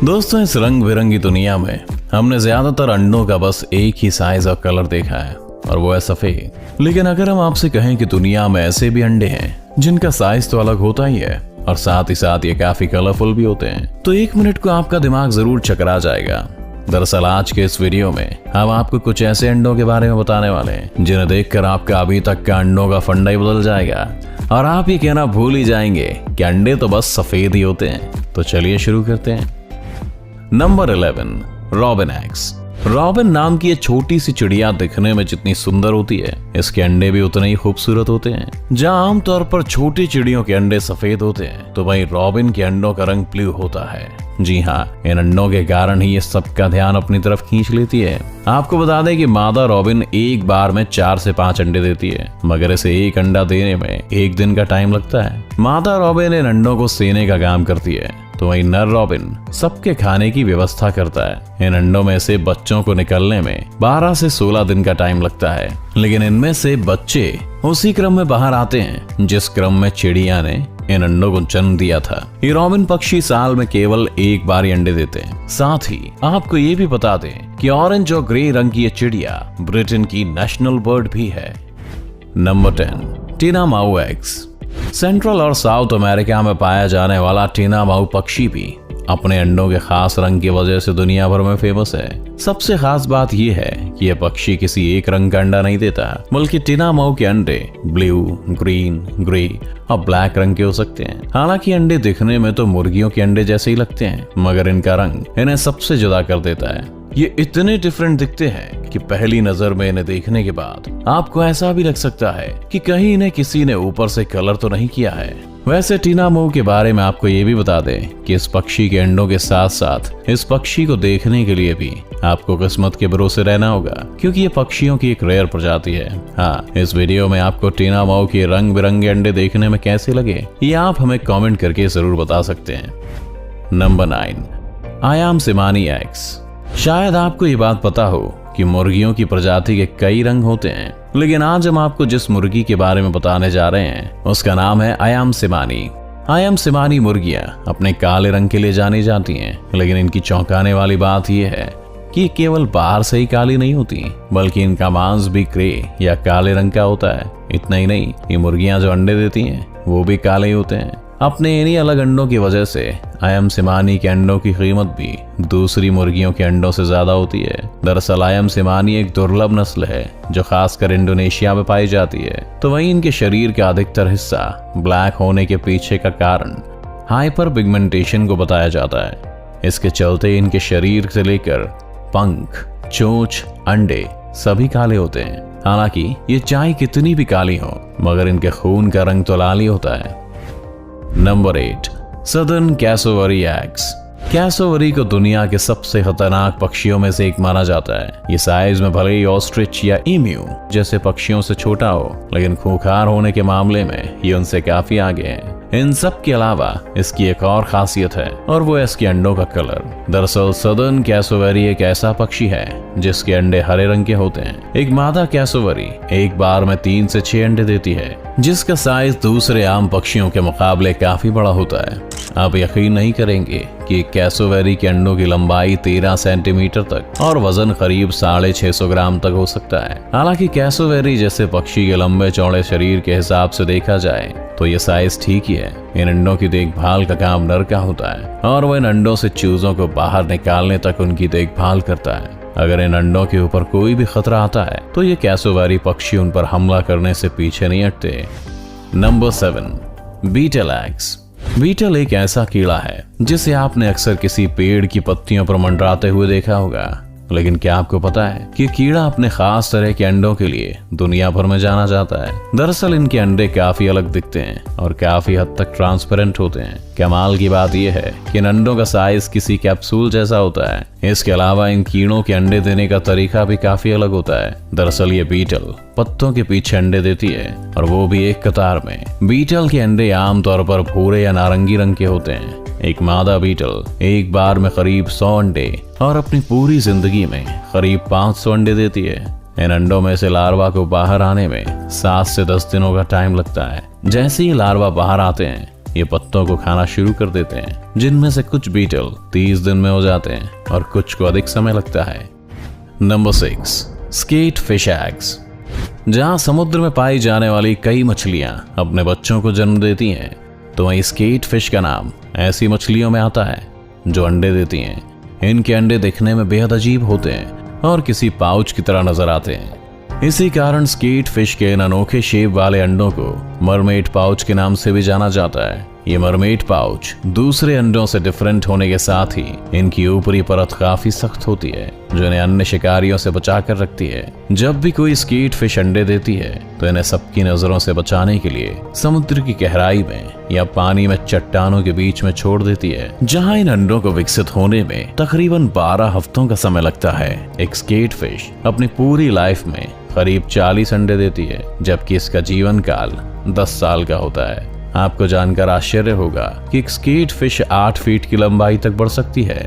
दोस्तों, इस रंग बिरंगी दुनिया में हमने ज्यादातर अंडों का बस एक ही साइज और कलर देखा है और वो है सफेद। लेकिन अगर हम आपसे कहें कि दुनिया में ऐसे भी अंडे हैं जिनका साइज तो अलग होता ही है और साथ ही साथ ये काफी कलरफुल भी होते हैं, तो एक मिनट को आपका दिमाग जरूर चकरा जाएगा। दरअसल आज के इस वीडियो में हम आपको कुछ ऐसे अंडों के बारे में बताने वाले हैं जिन्हें देखकर आपका अभी तक का अंडों का फंडा ही बदल जाएगा और आप ये कहना भूल ही जाएंगे कि अंडे तो बस सफेद ही होते हैं। तो चलिए शुरू करते हैं। Number 11, robin eggs. रॉबिन नाम की ये छोटी सी चिड़िया दिखने में जितनी सुंदर होती है, इसके अंडे भी उतने ही खूबसूरत होते हैं। जहां आमतौर पर छोटी चिड़ियों के अंडे सफेद होते हैं, तो वहीं रॉबिन के अंडों का रंग ब्लू होता है। जी हाँ, इन अंडों के कारण ही ये सबका ध्यान अपनी तरफ खींच लेती है। आपको बता दें कि मादा रॉबिन एक बार में 4 से 5 अंडे देती है, मगर इसे एक अंडा देने में 1 दिन का टाइम लगता है। मादा रॉबिन इन अंडों को सेने का काम करती है, तो वहीं नर रॉबिन सबके खाने की व्यवस्था करता है। इन अंडों में से बच्चों को निकलने में 12 से 16 दिन का टाइम लगता है, लेकिन इनमें से बच्चे उसी क्रम में बाहर आते हैं जिस क्रम में चिड़िया ने इन अंडों को जन्म दिया था। ये रॉबिन पक्षी साल में केवल एक बार ही अंडे देते हैं। साथ ही आपको ये भी बता दें कि ऑरेंज और ग्रे रंग की ये चिड़िया ब्रिटेन की नेशनल बर्ड भी है। नंबर 10, टीना माऊ एग्स। सेंट्रल और साउथ अमेरिका में पाया जाने वाला टीना माऊ पक्षी भी अपने अंडों के खास रंग की वजह से दुनिया भर में फेमस है। सबसे खास बात यह है कि यह पक्षी किसी एक रंग का अंडा नहीं देता, बल्कि टीना माऊ के अंडे ब्लू, ग्रीन, ग्रे और ब्लैक रंग के हो सकते हैं। हालांकि अंडे दिखने में तो मुर्गियों के अंडे जैसे ही लगते हैं, मगर इनका रंग इन्हें सबसे जुदा कर देता है। ये इतने डिफरेंट दिखते हैं कि पहली नजर में इन्हें देखने के बाद आपको ऐसा भी लग सकता है कि कहीं इन्हें किसी ने ऊपर से कलर तो नहीं किया है। वैसे टीना माऊ के बारे में आपको ये भी बता दें कि इस पक्षी के अंडों के साथ साथ इस पक्षी को देखने के लिए भी आपको किस्मत के भरोसे रहना होगा, क्योंकि ये पक्षियों की एक रेयर प्रजाति है। हाँ, इस वीडियो में आपको टीना माऊ के रंग बिरंगे अंडे देखने में कैसे लगे, ये आप हमें कमेंट करके जरूर बता सकते हैं। नंबर 9, आयाम सिमानी एग्स। शायद आपको ये बात पता हो कि मुर्गियों की प्रजाति के कई रंग होते हैं, लेकिन आज हम आपको जिस मुर्गी के बारे में बताने जा रहे हैं उसका नाम है आयाम सिमानी। आयाम सिमानी मुर्गियां अपने काले रंग के लिए जानी जाती हैं, लेकिन इनकी चौंकाने वाली बात यह है कि केवल बाहर से ही काली नहीं होती, बल्कि इनका मांस भी ग्रे या काले रंग का होता है। इतना ही नहीं, ये मुर्गियां जो अंडे देती हैं वो भी काले ही होते हैं। अपने इन्हीं अलग अंडों की वजह से आयाम सिमानी के अंडों की कीमत भी दूसरी मुर्गियों के अंडों से ज्यादा होती है। दरअसल आयाम सिमानी एक दुर्लभ नस्ल है जो खासकर इंडोनेशिया में पाई जाती है। तो वहीं इनके शरीर का अधिकतर हिस्सा ब्लैक होने के पीछे का कारण हाइपर पिगमेंटेशन को बताया जाता है। इसके चलते इनके शरीर से लेकर पंख, चोंच, अंडे सभी काले होते हैं। हालांकि ये चाहे कितनी भी काली हो, मगर इनके खून का रंग तो लाल ही होता है। Number 8, southern cassowary eggs. Cassowary को दुनिया के सबसे खतरनाक पक्षियों में से एक माना जाता है। ये साइज में भले ही ऑस्ट्रिच या ईम्यू जैसे पक्षियों से छोटा हो, लेकिन खूंखार होने के मामले में ये उनसे काफी आगे है। इन सब के अलावा इसकी एक और खासियत है और वो है इसके अंडों का कलर। दरअसल सदर्न कैसोवरी एक ऐसा पक्षी है जिसके अंडे हरे रंग के होते हैं। एक मादा कैसोवरी एक बार में 3 से 6 अंडे देती है, जिसका साइज दूसरे आम पक्षियों के मुकाबले काफी बड़ा होता है। आप यकीन नहीं करेंगे कि कैसोवरी के अंडों की लंबाई 13 सेंटीमीटर तक और वजन करीब 650 ग्राम तक हो सकता है। हालांकि कैसोवरी जैसे पक्षी के लंबे चौड़े शरीर के हिसाब से देखा जाए तो ये साइज ठीक ही है। इन अंडों की देखभाल का काम नर का होता है और वह इन अंडों से चूजों को बाहर निकालने तक उनकी देखभाल करता है। अगर इन अंडों के ऊपर कोई भी खतरा आता है तो ये कैसोवरी पक्षी उन पर हमला करने से पीछे नहीं हटते। Number 7, beetle eggs. बीटल एक ऐसा कीड़ा है जिसे आपने अक्सर किसी पेड़ की पत्तियों पर मंडराते हुए देखा होगा, लेकिन क्या आपको पता है कि कीड़ा अपने खास तरह के अंडों के लिए दुनिया भर में जाना जाता है। दरअसल इनके अंडे काफी अलग दिखते हैं और काफी हद तक ट्रांसपेरेंट होते हैं। कमाल की बात यह है कि इन अंडों का साइज किसी कैप्सूल जैसा होता है। इसके अलावा इन कीड़ों के अंडे देने का तरीका भी काफी अलग होता है। दरअसल ये बीटल पत्तों के पीछे अंडे देती है और वो भी एक कतार में। बीटल के अंडे आमतौर पर भूरे या नारंगी रंग के होते हैं। एक मादा बीटल एक बार में करीब 100 अंडे और अपनी पूरी जिंदगी में करीब 500 अंडे देती है। इन अंडों में से लार्वा को बाहर आने में 7 से 10 दिनों का टाइम लगता है। जैसे ही लार्वा बाहर आते हैं ये पत्तों को खाना शुरू कर देते हैं, जिनमें से कुछ बीटल 30 दिन में हो जाते हैं और कुछ को अधिक समय लगता है। Number 6, skate fish eggs. जहां समुद्र में पाई जाने वाली कई मछलियां अपने बच्चों को जन्म देती हैं, तो वहीं स्केट फिश का नाम ऐसी मछलियों में आता है जो अंडे देती हैं। इनके अंडे दिखने में बेहद अजीब होते हैं और किसी पाउच की तरह नजर आते हैं। इसी कारण स्केट फिश के इन अनोखे शेप वाले अंडों को मरमेड पाउच के नाम से भी जाना जाता है। ये मरमेड पाउच दूसरे अंडों से डिफरेंट होने के साथ ही इनकी ऊपरी परत काफी सख्त होती है, जो इन्हें अन्य शिकारियों से बचा कर रखती है। जब भी कोई स्केट फिश अंडे देती है तो इन्हें सबकी नजरों से बचाने के लिए समुद्र की गहराई में या पानी में चट्टानों के बीच में छोड़ देती है, जहां इन अंडों को विकसित होने में तकरीबन 12 हफ्तों का समय लगता है। एक स्केट फिश अपनी पूरी लाइफ में करीब 40 अंडे देती है, जबकि इसका जीवन काल 10 साल का होता है। आपको जानकर आश्चर्य होगा कि एक स्केट फिश 8 फीट की लंबाई तक बढ़ सकती है।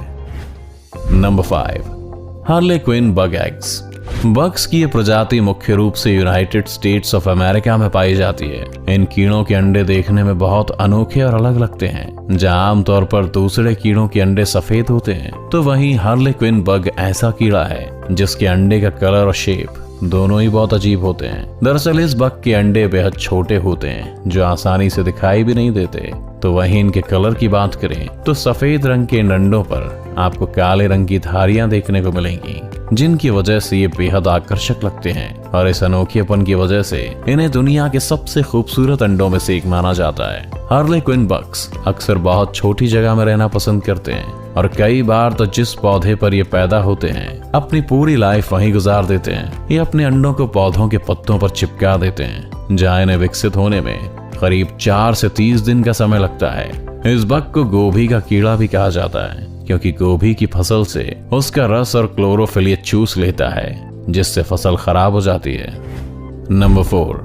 Number 5, harlequin bug eggs. Bugs की ये प्रजाति मुख्य रूप से यूनाइटेड स्टेट्स ऑफ अमेरिका में पाई जाती है। इन कीड़ों के अंडे देखने में बहुत अनोखे और अलग लगते हैं। जहां आमतौर पर दूसरे कीड़ों के अंडे सफेद होते हैं, तो वहीं हार्लेक्विन बग ऐसा कीड़ा है जिसके अंडे का कलर और शेप दोनों ही बहुत अजीब होते हैं। दरअसल इस बग के अंडे बेहद छोटे होते हैं, जो आसानी से दिखाई भी नहीं देते। तो वहीं इनके कलर की बात करें तो सफेद रंग के इन अंडों पर आपको काले रंग की धारियां देखने को मिलेंगी, जिनकी वजह से ये बेहद आकर्षक लगते हैं। और इस अनोखेपन की वजह से इन्हें दुनिया के सबसे खूबसूरत अंडों में से एक माना जाता है। हार्लेक्विन बग्स अक्सर बहुत छोटी जगह में रहना पसंद करते हैं और कई बार तो जिस पौधे पर ये पैदा होते हैं अपनी पूरी लाइफ वहीं गुजार देते हैं। ये अपने अंडों को पौधों के पत्तों पर चिपका देते हैं, जहां इन्हें विकसित होने में करीब 4 से 30 दिन का समय लगता है। इस बग को गोभी का कीड़ा भी कहा जाता है, क्योंकि गोभी की फसल से उसका रस और क्लोरोफिल ये चूस लेता है, जिससे फसल खराब हो जाती है। Number 4,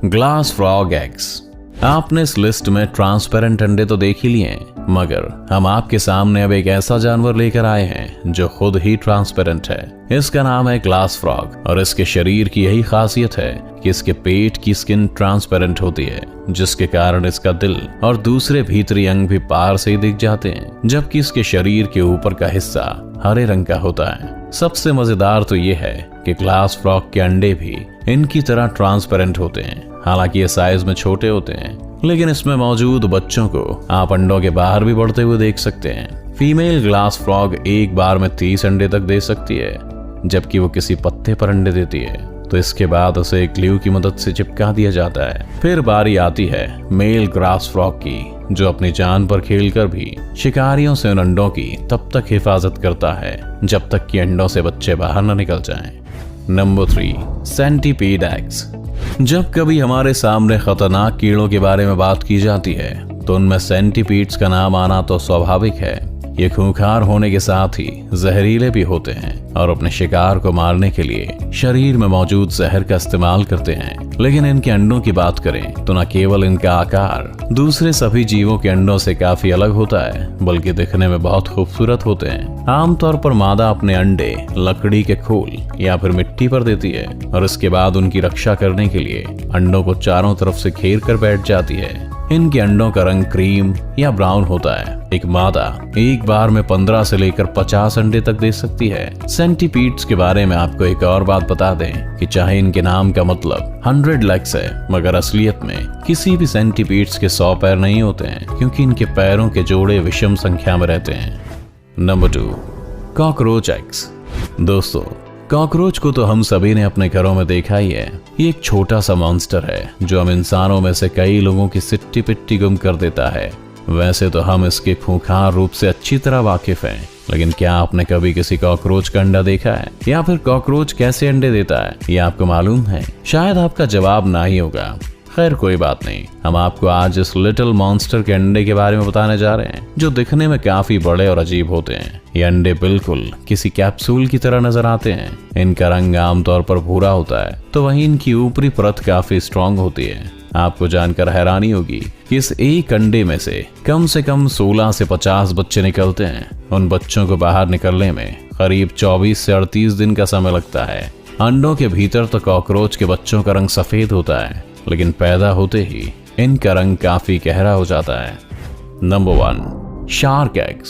glass frog eggs. आपने इस लिस्ट में ट्रांसपेरेंट अंडे तो देख ही लिए, मगर हम आपके सामने अब एक ऐसा जानवर लेकर आए हैं जो खुद ही ट्रांसपेरेंट है। इसका नाम है ग्लास फ्रॉग और इसके शरीर की यही खासियत है कि इसके पेट की स्किन ट्रांसपेरेंट होती है, जिसके कारण इसका दिल और दूसरे भीतरी अंग भी पार से ही दिख जाते हैं, जबकि इसके शरीर के ऊपर का हिस्सा हरे रंग का होता है। सबसे मजेदार तो ये है कि ग्लास फ्रॉग के अंडे भी इनकी तरह ट्रांसपेरेंट होते हैं। हालांकि ये साइज में छोटे होते हैं, लेकिन इसमें मौजूद बच्चों को आप अंडों के बाहर भी बढ़ते हुए देख सकते हैं। फीमेल ग्लास फ्रॉग एक बार में 30 अंडे तक दे सकती है, जबकि वो किसी पत्ते पर अंडे देती है तो इसके बाद उसे ग्लू की मदद से चिपका दिया जाता है। फिर बारी आती है मेल ग्लास फ्रॉग की, जो अपनी जान पर खेलकर भी शिकारियों से उन अंडों की तब तक हिफाजत करता है जब तक कि अंडों से बच्चे बाहर न निकल जाएं। Number 3, centipede eggs. जब कभी हमारे सामने खतरनाक कीड़ों के बारे में बात की जाती है तो उनमें सेंटीपीड्स का नाम आना तो स्वाभाविक है। ये खूंखार होने के साथ ही जहरीले भी होते हैं और अपने शिकार को मारने के लिए शरीर में मौजूद जहर का इस्तेमाल करते हैं। लेकिन इनके अंडों की बात करें तो न केवल इनका आकार दूसरे सभी जीवों के अंडों से काफी अलग होता है, बल्कि दिखने में बहुत खूबसूरत होते हैं। आमतौर पर मादा अपने अंडे लकड़ी के खोल या फिर मिट्टी पर देती है और इसके बाद उनकी रक्षा करने के लिए अंडों को चारों तरफ से घेर कर बैठ जाती है। इनके अंडों का रंग क्रीम या ब्राउन होता है। एक मादा एक बार में 15 से लेकर 50 अंडे तक दे सकती है। सेंटीपीड्स के बारे में आपको एक और बात बता दें कि चाहे इनके नाम का मतलब 100 लेग्स है, मगर असलियत में किसी भी सेंटीपीड्स के 100 पैर नहीं होते हैं, क्योंकि इनके पैरों के जोड़े विषम संख्या में रहते हैं। Number 2, cockroach eggs. दोस्तों, कॉकरोच को तो हम सभी ने अपने घरों में देखा ही है। ये एक छोटा सा मॉन्स्टर है जो हम इंसानों में से कई लोगों की सिट्टी पिट्टी गुम कर देता है। वैसे तो हम इसके खूंखार रूप से अच्छी तरह वाकिफ हैं, लेकिन क्या आपने कभी किसी कॉकरोच का अंडा देखा है, या फिर कॉकरोच कैसे अंडे देता है, ये आपको मालूम है? शायद आपका जवाब ना ही होगा। खैर कोई बात नहीं, हम आपको आज इस लिटिल मॉन्स्टर के अंडे के बारे में बताने जा रहे हैं, जो दिखने में काफी बड़े और अजीब होते हैं। ये अंडे बिल्कुल किसी कैप्सूल की तरह नजर आते हैं। इनका रंग आमतौर पर भूरा होता है, तो वहीं इनकी ऊपरी परत काफी स्ट्रॉन्ग होती है। आपको जानकर हैरानी होगी कि इस एक अंडे में से कम 16 से 50 बच्चे निकलते हैं। उन बच्चों को बाहर निकलने में करीब 24 से 38 दिन का समय लगता है। अंडों के भीतर तो कॉकरोच के बच्चों का रंग सफेद होता है, लेकिन पैदा होते ही इनका रंग काफी गहरा हो जाता है। Number 1, shark eggs.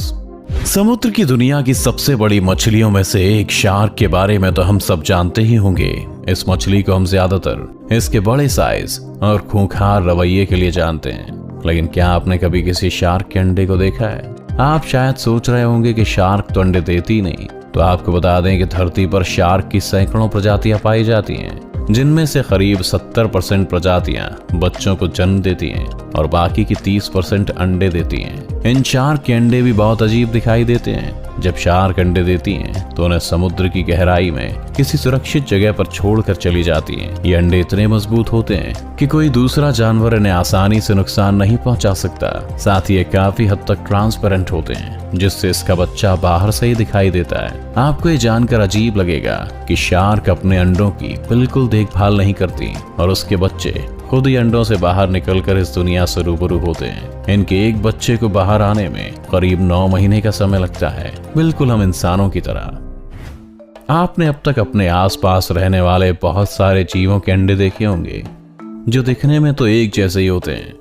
समुद्र की दुनिया की सबसे बड़ी मछलियों में से एक शार्क के बारे में तो हम सब जानते ही होंगे। इस मछली को हम ज्यादातर इसके बड़े साइज और खूंखार रवैये के लिए जानते हैं, लेकिन क्या आपने कभी किसी शार्क के अंडे को देखा है? आप शायद सोच रहे होंगे कि शार्क तो अंडे देती नहीं। तो आपको बता दें कि धरती पर शार्क की सैकड़ों प्रजातियां पाई जाती हैं, जिनमें से करीब 70% प्रजातियां बच्चों को जन्म देती हैं और बाकी की 30% अंडे देती हैं। इन शार्क के अंडे भी बहुत अजीब दिखाई देते हैं। जब शार्क अंडे देती हैं तो उन्हें समुद्र की गहराई में किसी सुरक्षित जगह पर छोड़कर चली जाती हैं। ये अंडे इतने मजबूत होते हैं कि कोई दूसरा जानवर इन्हें आसानी से नुकसान नहीं पहुंचा सकता। साथ ही ये काफी हद तक ट्रांसपेरेंट होते हैं, जिससे इसका बच्चा बाहर से ही दिखाई देता है। आपको ये जानकर अजीब लगेगा कि शार्क अपने अंडों की बिल्कुल देखभाल नहीं करती और उसके बच्चे खुद ही अंडों से बाहर निकलकर इस दुनिया से रूबरू होते हैं। इनके एक बच्चे को बाहर आने में करीब 9 महीने का समय लगता है, बिल्कुल हम इंसानों की तरह। आपने अब तक अपने आसपास रहने वाले बहुत सारे जीवों के अंडे देखे होंगे जो दिखने में तो एक जैसे ही होते हैं,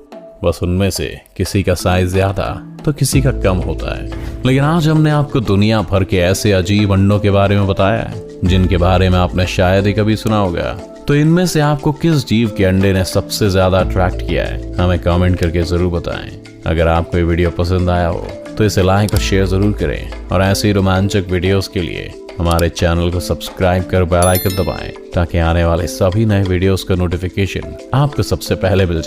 बस उनमें से किसी का साइज ज्यादा तो किसी का कम होता है। लेकिन आज हमने आपको दुनिया भर के ऐसे अजीब अंडों के बारे में बताया है जिनके बारे में आपने शायद ही कभी सुना होगा। तो इनमें से आपको किस जीव के अंडे ने सबसे ज्यादा अट्रैक्ट किया है, हमें कमेंट करके जरूर बताएं। अगर आपको ये वीडियो पसंद आया हो तो इसे लाइक और शेयर जरूर करें और ऐसे ही रोमांचक वीडियोस के लिए हमारे चैनल को सब्सक्राइब कर बेल आइकन दबाएं ताकि आने वाले सभी नए वीडियोस का नोटिफिकेशन आपको सबसे पहले मिल जाए।